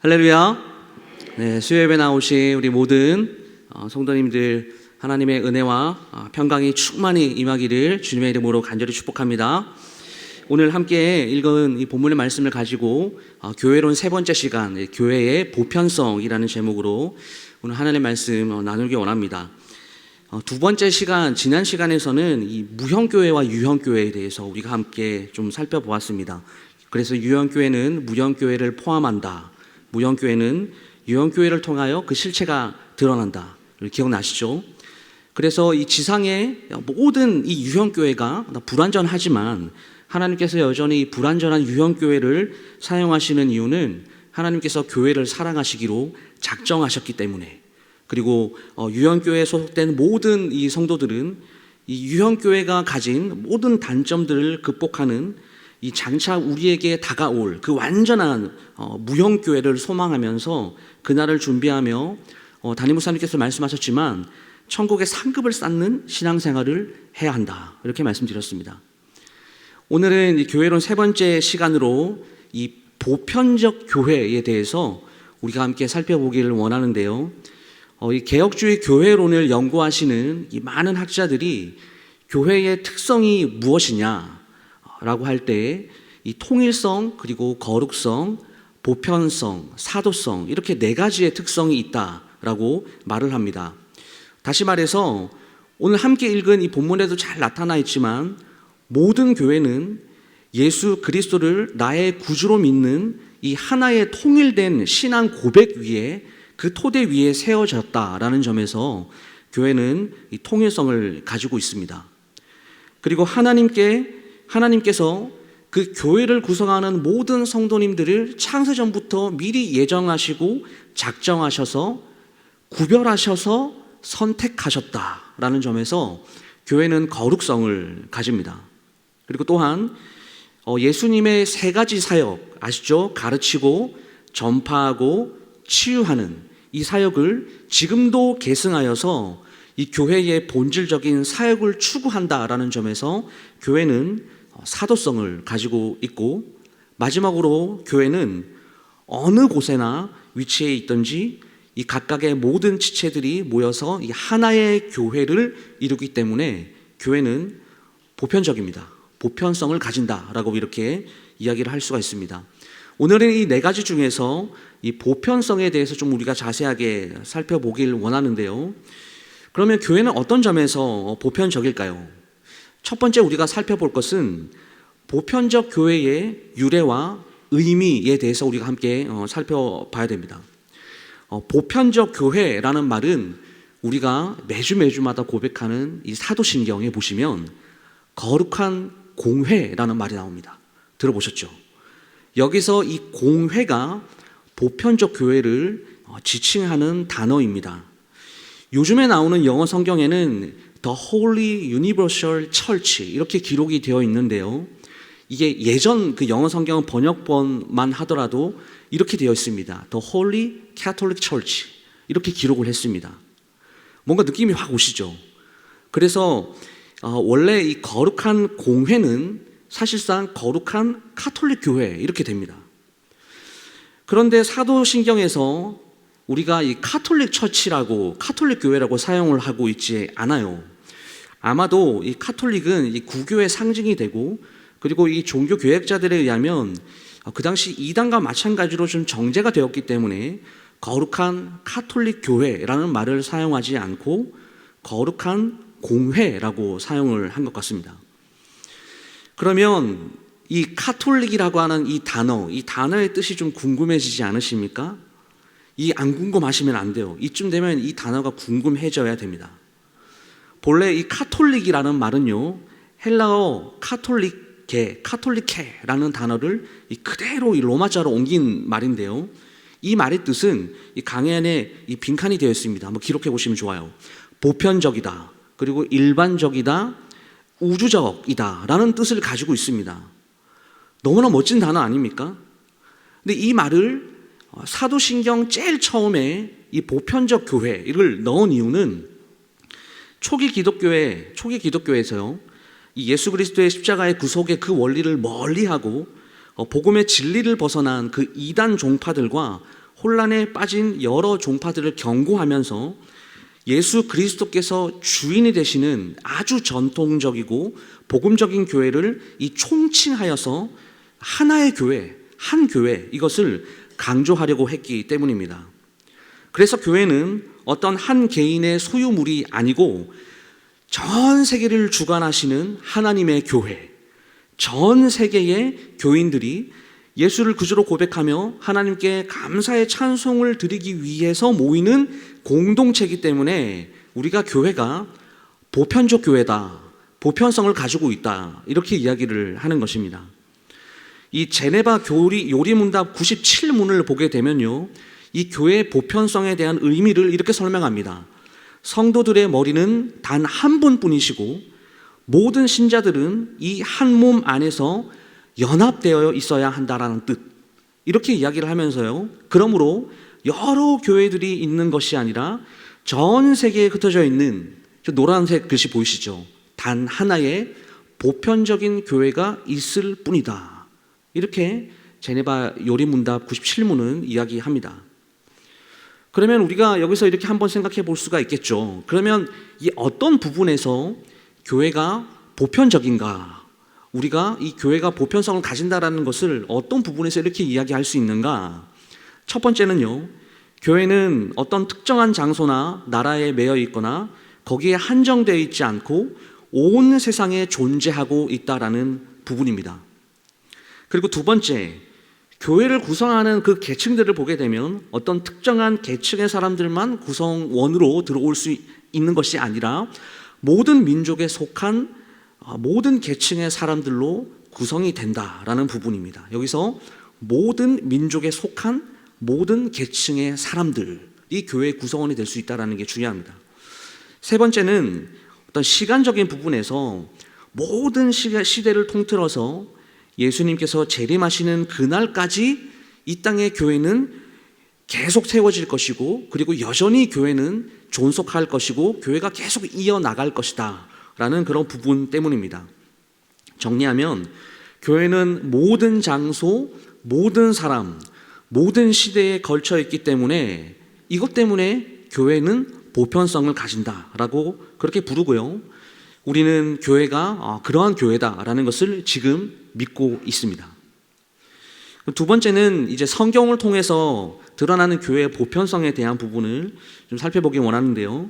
할렐루야. 네, 수요예배 나오신 우리 모든 성도님들 하나님의 은혜와 평강이 충만히 임하기를 주님의 이름으로 간절히 축복합니다. 오늘 함께 읽은 이 본문의 말씀을 가지고 교회론 세 번째 시간, 교회의 보편성이라는 제목으로 오늘 하나님의 말씀 나누기 원합니다. 두 번째 시간, 지난 시간에서는 이 무형교회와 유형교회에 대해서 우리가 함께 좀 살펴보았습니다. 그래서 유형교회는 무형교회를 포함한다. 무형교회는 유형교회를 통하여 그 실체가 드러난다. 기억나시죠? 그래서 이 지상의 모든 이 유형교회가 불완전하지만 하나님께서 여전히 불완전한 유형교회를 사용하시는 이유는 하나님께서 교회를 사랑하시기로 작정하셨기 때문에, 그리고 유형교회에 소속된 모든 이 성도들은 이 유형교회가 가진 모든 단점들을 극복하는 이 장차 우리에게 다가올 그 완전한 무형교회를 소망하면서 그날을 준비하며 담임 목사님께서 말씀하셨지만 천국의 상급을 쌓는 신앙생활을 해야 한다, 이렇게 말씀드렸습니다. 오늘은 이 교회론 세 번째 시간으로 이 보편적 교회에 대해서 우리가 함께 살펴보기를 원하는데요. 이 개혁주의 교회론을 연구하시는 이 많은 학자들이 교회의 특성이 무엇이냐 라고 할 때 이 통일성, 그리고 거룩성, 보편성, 사도성, 이렇게 네 가지의 특성이 있다라고 말을 합니다. 다시 말해서 오늘 함께 읽은 이 본문에도 잘 나타나 있지만 모든 교회는 예수 그리스도를 나의 구주로 믿는 이 하나의 통일된 신앙 고백 위에, 그 토대 위에 세워졌다라는 점에서 교회는 이 통일성을 가지고 있습니다. 그리고 하나님께서 그 교회를 구성하는 모든 성도님들을 창세전부터 미리 예정하시고 작정하셔서 구별하셔서 선택하셨다라는 점에서 교회는 거룩성을 가집니다. 그리고 또한 예수님의 세 가지 사역 아시죠? 가르치고 전파하고 치유하는 이 사역을 지금도 계승하여서 이 교회의 본질적인 사역을 추구한다라는 점에서 교회는 사도성을 가지고 있고, 마지막으로 교회는 어느 곳에나 위치해 있든지 이 각각의 모든 지체들이 모여서 이 하나의 교회를 이루기 때문에 교회는 보편적입니다. 보편성을 가진다라고 이렇게 이야기를 할 수가 있습니다. 오늘은 이 네 가지 중에서 이 보편성에 대해서 좀 우리가 자세하게 살펴보길 원하는데요. 그러면 교회는 어떤 점에서 보편적일까요? 첫 번째 우리가 살펴볼 것은 보편적 교회의 유래와 의미에 대해서 우리가 함께 살펴봐야 됩니다. 보편적 교회라는 말은 우리가 매주마다 고백하는 이 사도신경에 보시면 거룩한 공회라는 말이 나옵니다. 들어보셨죠? 여기서 이 공회가 보편적 교회를 지칭하는 단어입니다. 요즘에 나오는 영어 성경에는 The Holy Universal Church 이렇게 기록이 되어 있는데요. 이게 예전 그 영어 성경 번역본만 하더라도 이렇게 되어 있습니다. The Holy Catholic Church 이렇게 기록을 했습니다. 뭔가 느낌이 확 오시죠? 그래서 원래 이 거룩한 공회는 사실상 거룩한 카톨릭 교회 이렇게 됩니다. 그런데 사도신경에서 우리가 이 카톨릭 처치라고, 카톨릭 교회라고 사용을 하고 있지 않아요. 아마도 이 카톨릭은 이 구교의 상징이 되고, 그리고 이 종교 교역자들에 의하면 그 당시 이단과 마찬가지로 좀 정제가 되었기 때문에 거룩한 카톨릭 교회라는 말을 사용하지 않고 거룩한 공회라고 사용을 한 것 같습니다. 그러면 이 카톨릭이라고 하는 이 단어의 뜻이 좀 궁금해지지 않으십니까? 안 궁금하시면 안 돼요. 이쯤 되면 이 단어가 궁금해져야 됩니다. 본래 이 카톨릭이라는 말은요, 헬라어 카톨리케라는 단어를 그대로 이 로마자로 옮긴 말인데요. 이 말의 뜻은 이 강의 안에 이 빈칸이 되어 있습니다. 한번 기록해 보시면 좋아요. 보편적이다, 그리고 일반적이다, 우주적이다 라는 뜻을 가지고 있습니다. 너무나 멋진 단어 아닙니까? 근데 이 말을 사도신경 제일 처음에 이 보편적 교회를 넣은 이유는 초기 기독교에서요, 이 예수 그리스도의 십자가의 구속의 그 원리를 멀리하고 복음의 진리를 벗어난 그 이단 종파들과 혼란에 빠진 여러 종파들을 경고하면서 예수 그리스도께서 주인이 되시는 아주 전통적이고 복음적인 교회를 이 총칭하여서 하나의 교회, 한 교회, 이것을 강조하려고 했기 때문입니다. 그래서 교회는 어떤 한 개인의 소유물이 아니고 전 세계를 주관하시는 하나님의 교회, 전 세계의 교인들이 예수를 구주로 고백하며 하나님께 감사의 찬송을 드리기 위해서 모이는 공동체이기 때문에 우리가 교회가 보편적 교회다, 보편성을 가지고 있다, 이렇게 이야기를 하는 것입니다. 이 제네바 요리문답 97문을 보게 되면요, 이 교회의 보편성에 대한 의미를 이렇게 설명합니다. 성도들의 머리는 단 한 분뿐이시고 모든 신자들은 이 한 몸 안에서 연합되어 있어야 한다라는 뜻, 이렇게 이야기를 하면서요, 그러므로 여러 교회들이 있는 것이 아니라 전 세계에 흩어져 있는, 저 노란색 글씨 보이시죠? 단 하나의 보편적인 교회가 있을 뿐이다, 이렇게 제네바 요리문답 97문은 이야기합니다. 그러면 우리가 여기서 이렇게 한번 생각해 볼 수가 있겠죠. 그러면 이 어떤 부분에서 교회가 보편적인가? 우리가 이 교회가 보편성을 가진다라는 것을 어떤 부분에서 이렇게 이야기할 수 있는가? 첫 번째는요, 교회는 어떤 특정한 장소나 나라에 매여 있거나 거기에 한정되어 있지 않고 온 세상에 존재하고 있다라는 부분입니다. 그리고 두 번째, 교회를 구성하는 그 계층들을 보게 되면 어떤 특정한 계층의 사람들만 구성원으로 들어올 수 있는 것이 아니라 모든 민족에 속한 모든 계층의 사람들로 구성이 된다라는 부분입니다. 여기서 모든 민족에 속한 모든 계층의 사람들이 교회의 구성원이 될 수 있다는 게 중요합니다. 세 번째는 어떤 시간적인 부분에서 모든 시대를 통틀어서 예수님께서 재림하시는 그날까지 이 땅의 교회는 계속 세워질 것이고, 그리고 여전히 교회는 존속할 것이고 교회가 계속 이어나갈 것이다 라는 그런 부분 때문입니다. 정리하면 교회는 모든 장소, 모든 사람, 모든 시대에 걸쳐 있기 때문에 이것 때문에 교회는 보편성을 가진다라고 그렇게 부르고요, 우리는 교회가 그러한 교회다라는 것을 지금 믿고 있습니다. 두 번째는 이제 성경을 통해서 드러나는 교회의 보편성에 대한 부분을 좀 살펴보기 원하는데요,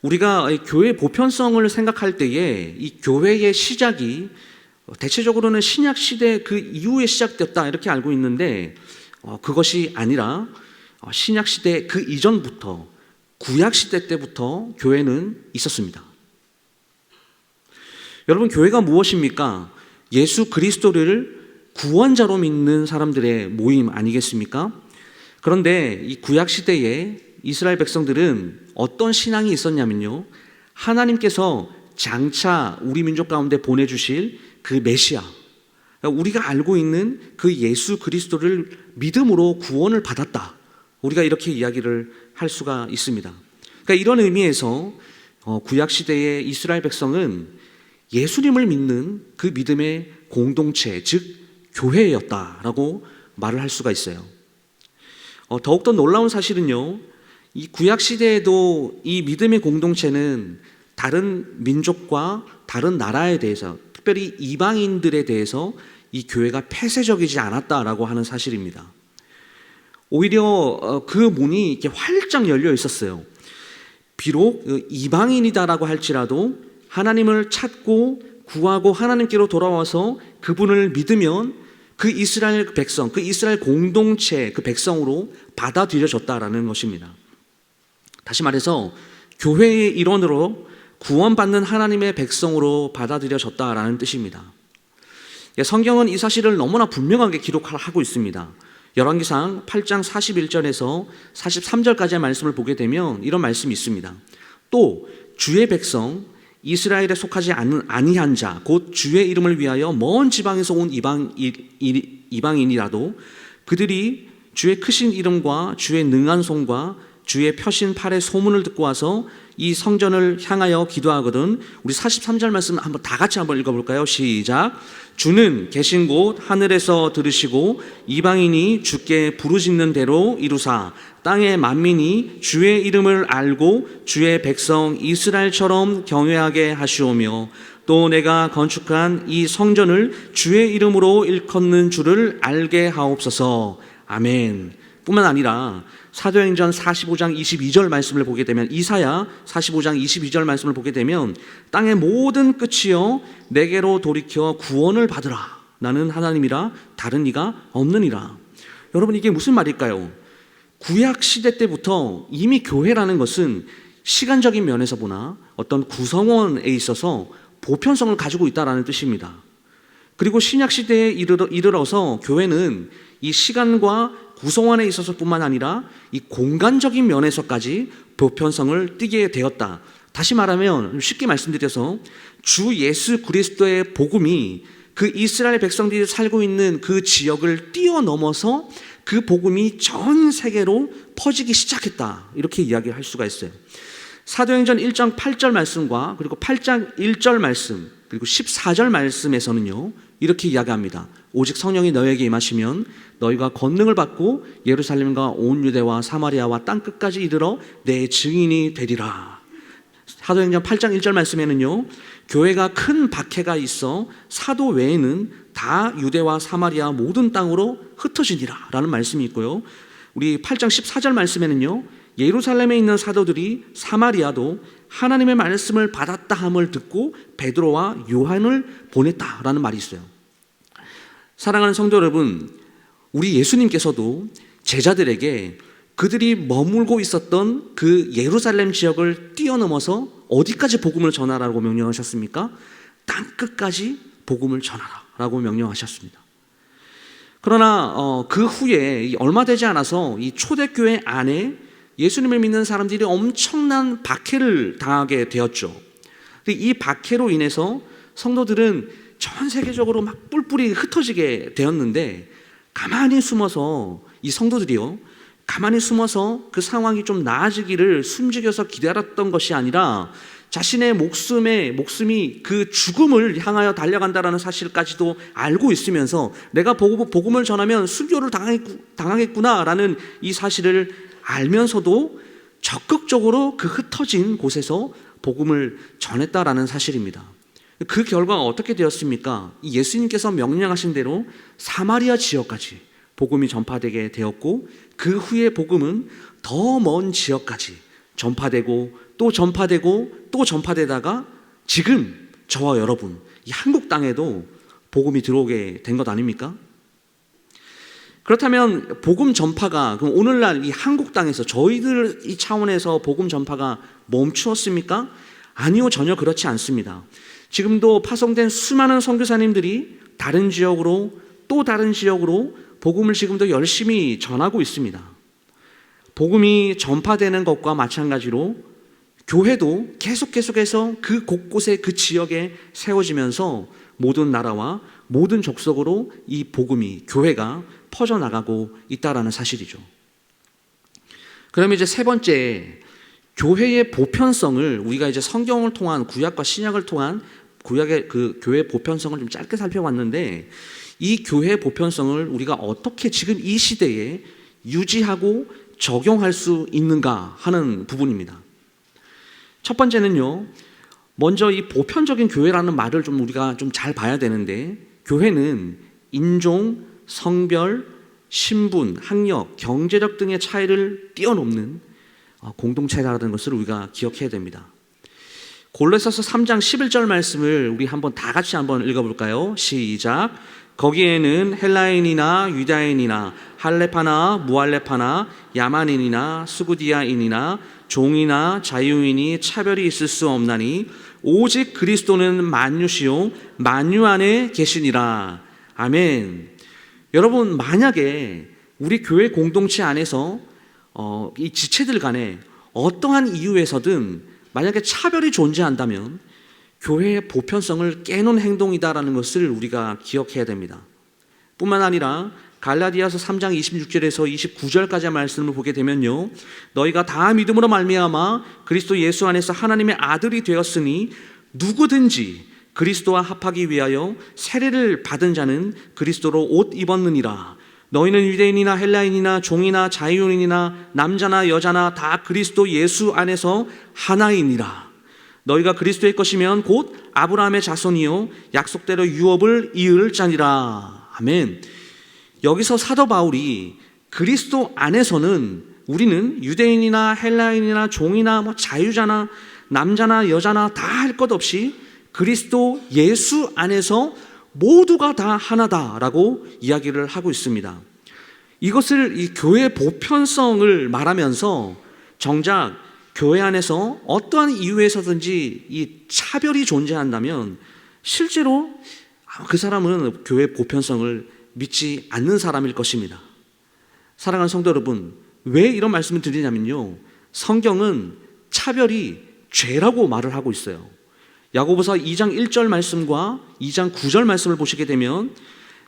우리가 교회의 보편성을 생각할 때에 이 교회의 시작이 대체적으로는 신약 시대 그 이후에 시작됐다 이렇게 알고 있는데, 그것이 아니라 신약 시대 그 이전부터, 구약 시대 때부터 교회는 있었습니다. 여러분, 교회가 무엇입니까? 예수 그리스도를 구원자로 믿는 사람들의 모임 아니겠습니까? 그런데 이 구약 시대에 이스라엘 백성들은 어떤 신앙이 있었냐면요, 하나님께서 장차 우리 민족 가운데 보내주실 그 메시아, 우리가 알고 있는 그 예수 그리스도를 믿음으로 구원을 받았다, 우리가 이렇게 이야기를 할 수가 있습니다. 그러니까 이런 의미에서 구약 시대의 이스라엘 백성은 예수님을 믿는 그 믿음의 공동체, 즉 교회였다라고 말을 할 수가 있어요. 더욱더 놀라운 사실은요, 이 구약 시대에도 이 믿음의 공동체는 다른 민족과 다른 나라에 대해서, 특별히 이방인들에 대해서 이 교회가 폐쇄적이지 않았다라고 하는 사실입니다. 오히려 그 문이 이렇게 활짝 열려 있었어요. 비록 이방인이다라고 할지라도 하나님을 찾고 구하고 하나님께로 돌아와서 그분을 믿으면 그 이스라엘 백성, 그 이스라엘 공동체 그 백성으로 받아들여졌다라는 것입니다. 다시 말해서 교회의 일원으로 구원받는 하나님의 백성으로 받아들여졌다라는 뜻입니다. 성경은 이 사실을 너무나 분명하게 기록하고 있습니다. 열왕기상 8장 41절에서 43절까지의 말씀을 보게 되면 이런 말씀이 있습니다. 또 주의 백성 이스라엘에 속하지 아니한 자, 곧 주의 이름을 위하여 먼 지방에서 온 이방인이라도 그들이 주의 크신 이름과 주의 능한 손과 주의 펴신 팔의 소문을 듣고 와서 이 성전을 향하여 기도하거든. 우리 43절 말씀 한번 다 같이 한번 읽어볼까요? 시작. 주는 계신 곳 하늘에서 들으시고 이방인이 주께 부르짖는 대로 이루사 땅의 만민이 주의 이름을 알고 주의 백성 이스라엘처럼 경외하게 하시오며 또 내가 건축한 이 성전을 주의 이름으로 일컫는 줄을 알게 하옵소서. 아멘. 뿐만 아니라 사도행전 45장 22절 말씀을 보게 되면, 이사야 45장 22절 말씀을 보게 되면 땅의 모든 끝이여 내게로 돌이켜 구원을 받으라. 나는 하나님이라 다른 이가 없느니라. 여러분, 이게 무슨 말일까요? 구약 시대 때부터 이미 교회라는 것은 시간적인 면에서 보나 어떤 구성원에 있어서 보편성을 가지고 있다는 뜻입니다. 그리고 신약 시대에 이르러서 교회는 이 시간과 구성원에 있어서 뿐만 아니라 이 공간적인 면에서까지 보편성을 띠게 되었다. 다시 말하면, 쉽게 말씀드려서 주 예수 그리스도의 복음이 그 이스라엘 백성들이 살고 있는 그 지역을 뛰어넘어서 그 복음이 전 세계로 퍼지기 시작했다. 이렇게 이야기할 수가 있어요. 사도행전 1장 8절 말씀과 그리고 8장 1절 말씀 그리고 14절 말씀에서는요, 이렇게 이야기합니다. 오직 성령이 너에게 임하시면 너희가 권능을 받고 예루살렘과 온 유대와 사마리아와 땅끝까지 이르러 내 증인이 되리라. 사도행전 8장 1절 말씀에는요, 교회가 큰 박해가 있어 사도 외에는 다 유대와 사마리아 모든 땅으로 흩어지니라 라는 말씀이 있고요, 우리 8장 14절 말씀에는요, 예루살렘에 있는 사도들이 사마리아도 하나님의 말씀을 받았다 함을 듣고 베드로와 요한을 보냈다라는 말이 있어요. 사랑하는 성도 여러분, 우리 예수님께서도 제자들에게 그들이 머물고 있었던 그 예루살렘 지역을 뛰어넘어서 어디까지 복음을 전하라고 명령하셨습니까? 땅끝까지 복음을 전하라고 명령하셨습니다. 그러나 그 후에 얼마 되지 않아서 이 초대교회 안에 예수님을 믿는 사람들이 엄청난 박해를 당하게 되었죠. 이 박해로 인해서 성도들은 전 세계적으로 막 뿔뿔이 흩어지게 되었는데, 가만히 숨어서 이 성도들이요, 가만히 숨어서 그 상황이 좀 나아지기를 숨죽여서 기다렸던 것이 아니라 자신의 목숨이 그 죽음을 향하여 달려간다는 사실까지도 알고 있으면서 내가 복음을 전하면 순교를 당하겠구나라는 이 사실을 알면서도 적극적으로 그 흩어진 곳에서 복음을 전했다라는 사실입니다. 그 결과가 어떻게 되었습니까? 예수님께서 명령하신 대로 사마리아 지역까지 복음이 전파되게 되었고, 그 후에 복음은 더 먼 지역까지 전파되고 또 전파되고 또 전파되다가 지금 저와 여러분 이 한국 땅에도 복음이 들어오게 된 것 아닙니까? 그렇다면 복음 전파가 그럼 오늘날 이 한국 땅에서 저희들 이 차원에서 복음 전파가 멈추었습니까? 아니요, 전혀 그렇지 않습니다. 지금도 파송된 수많은 선교사님들이 다른 지역으로 또 다른 지역으로 복음을 지금도 열심히 전하고 있습니다. 복음이 전파되는 것과 마찬가지로 교회도 계속해서 그 곳곳에 그 지역에 세워지면서 모든 나라와 모든 족속으로 이 복음이, 교회가 퍼져나가고 있다라는 사실이죠. 그러면 이제 세 번째, 교회의 보편성을 우리가 이제 성경을 통한 구약과 신약을 통한 구약의 그 교회의 보편성을 좀 짧게 살펴봤는데, 이 교회의 보편성을 우리가 어떻게 지금 이 시대에 유지하고 적용할 수 있는가 하는 부분입니다. 첫 번째는요, 먼저 이 보편적인 교회라는 말을 좀 우리가 좀 잘 봐야 되는데, 교회는 인종, 성별, 신분, 학력, 경제력 등의 차이를 뛰어넘는 공동체라는 것을 우리가 기억해야 됩니다. 골로새서 3장 11절 말씀을 우리 다 같이 한번 읽어볼까요? 시작. 거기에는 헬라인이나 유다인이나 할레파나 무할레파나 야만인이나 수구디아인이나 종이나 자유인이 차별이 있을 수 없나니 오직 그리스도는 만유시요 만유 안에 계시니라. 아멘. 여러분, 만약에 우리 교회 공동체 안에서 이 지체들 간에 어떠한 이유에서든 만약에 차별이 존재한다면 교회의 보편성을 깨는 행동이다라는 것을 우리가 기억해야 됩니다. 뿐만 아니라 갈라디아서 3장 26절에서 29절까지의 말씀을 보게 되면요, 너희가 다 믿음으로 말미암아 그리스도 예수 안에서 하나님의 아들이 되었으니 누구든지 그리스도와 합하기 위하여 세례를 받은 자는 그리스도로 옷 입었느니라. 너희는 유대인이나 헬라인이나 종이나 자유인이나 남자나 여자나 다 그리스도 예수 안에서 하나이니라. 너희가 그리스도의 것이면 곧 아브라함의 자손이요 약속대로 유업을 이을 자니라. 아멘. 여기서 사도 바울이 그리스도 안에서는 우리는 유대인이나 헬라인이나 종이나 자유자나 남자나 여자나 다 할 것 없이 그리스도 예수 안에서 모두가 다 하나다라고 이야기를 하고 있습니다. 이것을 이 교회 보편성을 말하면서 정작 교회 안에서 어떠한 이유에서든지 이 차별이 존재한다면 실제로 그 사람은 교회 보편성을 믿지 않는 사람일 것입니다. 사랑하는 성도 여러분, 왜 이런 말씀을 드리냐면요, 성경은 차별이 죄라고 말을 하고 있어요. 야고보서 2장 1절 말씀과 2장 9절 말씀을 보시게 되면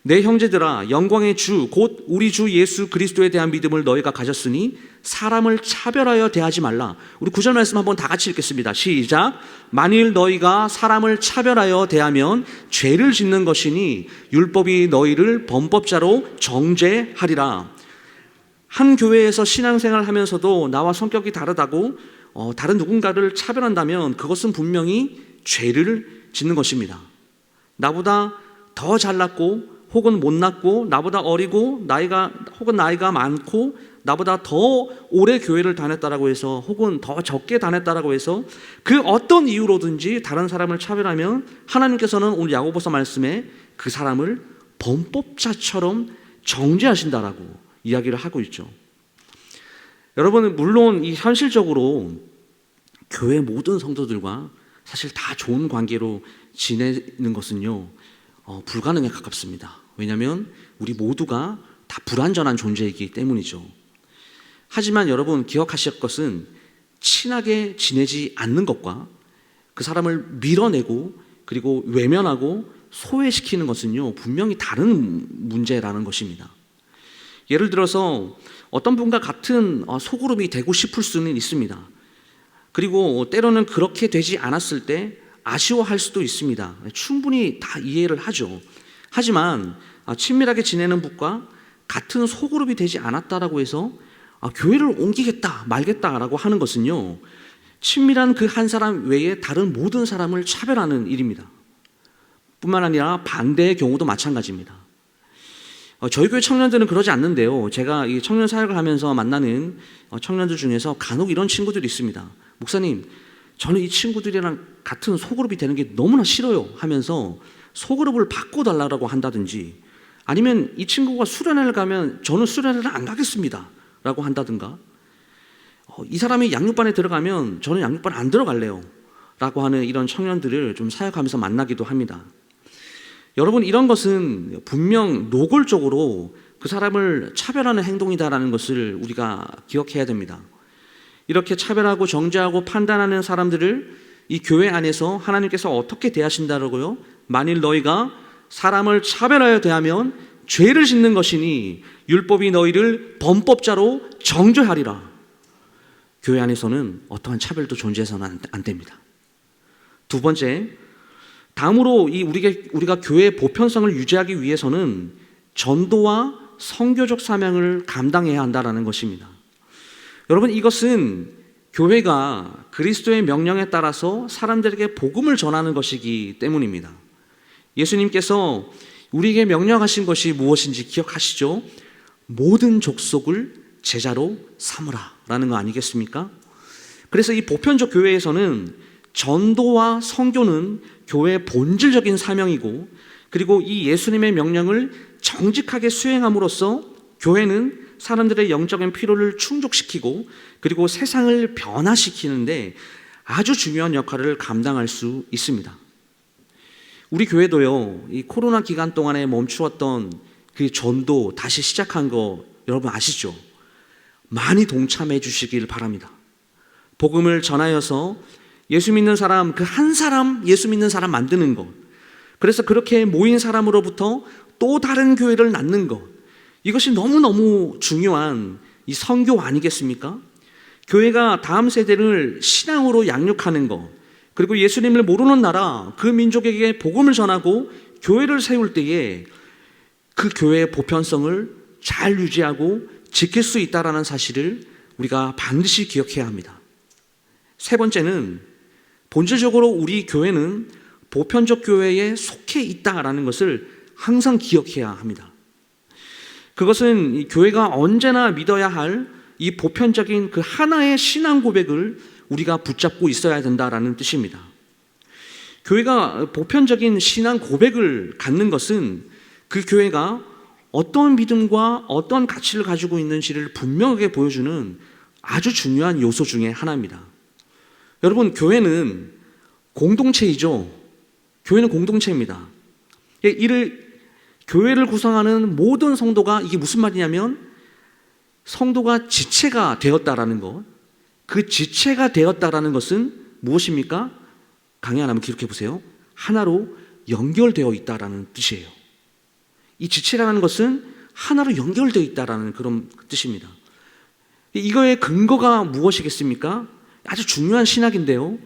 내 형제들아 영광의 주 곧 우리 주 예수 그리스도에 대한 믿음을 너희가 가졌으니 사람을 차별하여 대하지 말라. 우리 9절 말씀 한번 다 같이 읽겠습니다. 시작. 만일 너희가 사람을 차별하여 대하면 죄를 짓는 것이니 율법이 너희를 범법자로 정죄하리라. 한 교회에서 신앙생활을 하면서도 나와 성격이 다르다고 다른 누군가를 차별한다면 그것은 분명히 죄를 짓는 것입니다. 나보다 더 잘났고 혹은 못났고 나보다 어리고 나이가 많고 나보다 더 오래 교회를 다녔다라고 해서 혹은 더 적게 다녔다라고 해서 그 어떤 이유로든지 다른 사람을 차별하면 하나님께서는 오늘 야고보서 말씀에 그 사람을 범법자처럼 정죄하신다라고 이야기를 하고 있죠. 여러분, 물론 이 현실적으로 교회 모든 성도들과 사실 다 좋은 관계로 지내는 것은요, 불가능에 가깝습니다. 왜냐하면 우리 모두가 다 불완전한 존재이기 때문이죠. 하지만 여러분 기억하실 것은 친하게 지내지 않는 것과 그 사람을 밀어내고 그리고 외면하고 소외시키는 것은요, 분명히 다른 문제라는 것입니다. 예를 들어서 어떤 분과 같은 소그룹이 되고 싶을 수는 있습니다. 그리고 때로는 그렇게 되지 않았을 때 아쉬워할 수도 있습니다. 충분히 다 이해를 하죠. 하지만 친밀하게 지내는 분과 같은 소그룹이 되지 않았다라고 해서 교회를 옮기겠다 말겠다라고 하는 것은요, 친밀한 그 한 사람 외에 다른 모든 사람을 차별하는 일입니다. 뿐만 아니라 반대의 경우도 마찬가지입니다. 저희 교회 청년들은 그러지 않는데요, 제가 이 청년 사역을 하면서 만나는 청년들 중에서 간혹 이런 친구들이 있습니다. 목사님, 저는 이 친구들이랑 같은 소그룹이 되는 게 너무나 싫어요 하면서 소그룹을 바꿔달라고 한다든지, 아니면 이 친구가 수련회를 가면 저는 수련회를 안 가겠습니다 라고 한다든가, 이 사람이 양육반에 들어가면 저는 양육반 안 들어갈래요 라고 하는 이런 청년들을 좀 사역하면서 만나기도 합니다. 여러분, 이런 것은 분명 노골적으로 그 사람을 차별하는 행동이다라는 것을 우리가 기억해야 됩니다. 이렇게 차별하고 정죄하고 판단하는 사람들을 이 교회 안에서 하나님께서 어떻게 대하신다고요? 만일 너희가 사람을 차별하여 대하면 죄를 짓는 것이니 율법이 너희를 범법자로 정죄하리라. 교회 안에서는 어떠한 차별도 존재해서는 안 됩니다. 두 번째, 다음으로 우리가 교회의 보편성을 유지하기 위해서는 전도와 선교적 사명을 감당해야 한다는 것입니다. 여러분, 이것은 교회가 그리스도의 명령에 따라서 사람들에게 복음을 전하는 것이기 때문입니다. 예수님께서 우리에게 명령하신 것이 무엇인지 기억하시죠? 모든 족속을 제자로 삼으라 라는 거 아니겠습니까? 그래서 이 보편적 교회에서는 전도와 선교는 교회의 본질적인 사명이고, 그리고 이 예수님의 명령을 정직하게 수행함으로써 교회는 사람들의 영적인 필요를 충족시키고 그리고 세상을 변화시키는데 아주 중요한 역할을 감당할 수 있습니다. 우리 교회도요, 이 코로나 기간 동안에 멈추었던 그 전도 다시 시작한 거 여러분 아시죠? 많이 동참해 주시길 바랍니다. 복음을 전하여서 예수 믿는 사람, 그 한 사람 예수 믿는 사람 만드는 것, 그래서 그렇게 모인 사람으로부터 또 다른 교회를 낳는 것, 이것이 너무너무 중요한 이 선교 아니겠습니까? 교회가 다음 세대를 신앙으로 양육하는 것, 그리고 예수님을 모르는 나라, 그 민족에게 복음을 전하고 교회를 세울 때에 그 교회의 보편성을 잘 유지하고 지킬 수 있다는 사실을 우리가 반드시 기억해야 합니다. 세 번째는 본질적으로 우리 교회는 보편적 교회에 속해 있다라는 것을 항상 기억해야 합니다. 그것은 이 교회가 언제나 믿어야 할 이 보편적인 그 하나의 신앙 고백을 우리가 붙잡고 있어야 된다라는 뜻입니다. 교회가 보편적인 신앙 고백을 갖는 것은 그 교회가 어떤 믿음과 어떤 가치를 가지고 있는지를 분명하게 보여주는 아주 중요한 요소 중에 하나입니다. 여러분, 교회는 공동체이죠. 교회는 공동체입니다. 교회를 구성하는 모든 성도가, 이게 무슨 말이냐면 성도가 지체가 되었다라는 것, 그 지체가 되었다라는 것은 무엇입니까? 강의 하나만 기록해 보세요. 하나로 연결되어 있다라는 뜻이에요. 이 지체라는 것은 하나로 연결되어 있다라는 그런 뜻입니다. 이거의 근거가 무엇이겠습니까? 아주 중요한 신학인데요.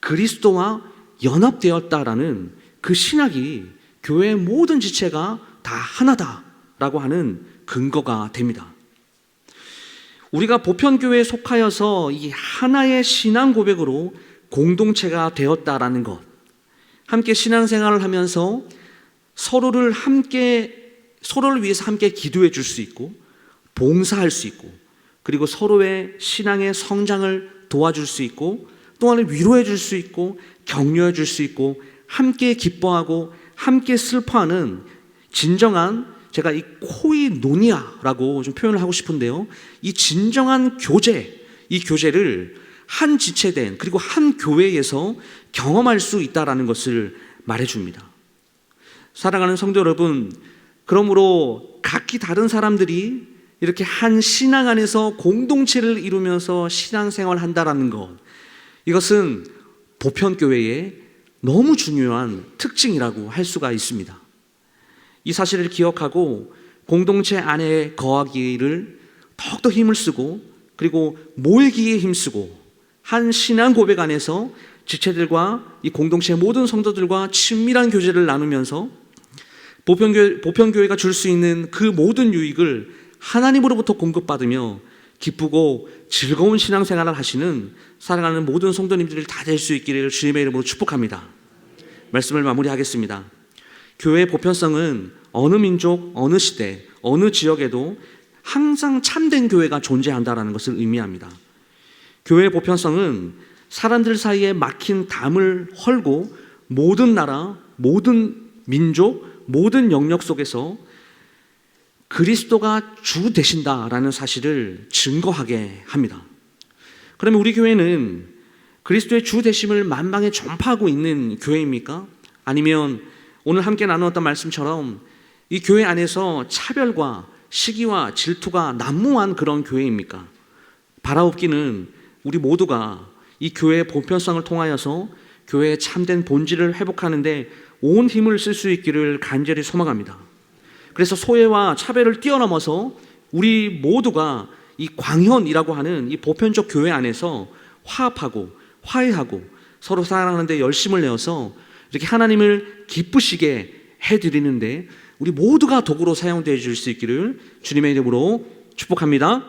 그리스도와 연합되었다라는 그 신학이 교회의 모든 지체가 다 하나다라고 하는 근거가 됩니다. 우리가 보편교회에 속하여서 이 하나의 신앙 고백으로 공동체가 되었다라는 것, 함께 신앙생활을 하면서 서로를 위해서 함께 기도해 줄 수 있고 봉사할 수 있고, 그리고 서로의 신앙의 성장을 도와줄 수 있고, 또한 위로해 줄 수 있고 격려해 줄 수 있고 함께 기뻐하고 함께 슬퍼하는 진정한, 제가 이 코이노니아라고 좀 표현을 하고 싶은데요, 이 진정한 교제, 이 교제를 한 지체된, 그리고 한 교회에서 경험할 수 있다는 것을 말해줍니다. 사랑하는 성도 여러분, 그러므로 각기 다른 사람들이 이렇게 한 신앙 안에서 공동체를 이루면서 신앙생활을 한다는 것, 이것은 보편교회의 너무 중요한 특징이라고 할 수가 있습니다. 이 사실을 기억하고 공동체 안에 거하기를 더욱더 힘을 쓰고, 그리고 모이기에 힘쓰고, 한 신앙 고백 안에서 지체들과 이 공동체의 모든 성도들과 친밀한 교제를 나누면서 보편교회가 줄 수 있는 그 모든 유익을 하나님으로부터 공급받으며 기쁘고 즐거운 신앙생활을 하시는 사랑하는 모든 성도님들이 다 될 수 있기를 주님의 이름으로 축복합니다. 말씀을 마무리하겠습니다. 교회의 보편성은 어느 민족, 어느 시대, 어느 지역에도 항상 참된 교회가 존재한다는 것을 의미합니다. 교회의 보편성은 사람들 사이에 막힌 담을 헐고 모든 나라, 모든 민족, 모든 영역 속에서 그리스도가 주 되신다라는 사실을 증거하게 합니다. 그러면 우리 교회는 그리스도의 주 되심을 만방에 전파하고 있는 교회입니까? 아니면 오늘 함께 나누었던 말씀처럼 이 교회 안에서 차별과 시기와 질투가 난무한 그런 교회입니까? 바라옵기는 우리 모두가 이 교회의 보편성을 통하여서 교회의 참된 본질을 회복하는데 온 힘을 쓸 수 있기를 간절히 소망합니다. 그래서 소외와 차별을 뛰어넘어서 우리 모두가 이 광현이라고 하는 이 보편적 교회 안에서 화합하고 화해하고 서로 사랑하는 데 열심을 내어서 이렇게 하나님을 기쁘시게 해드리는데 우리 모두가 도구로 사용되어 줄 수 있기를 주님의 이름으로 축복합니다.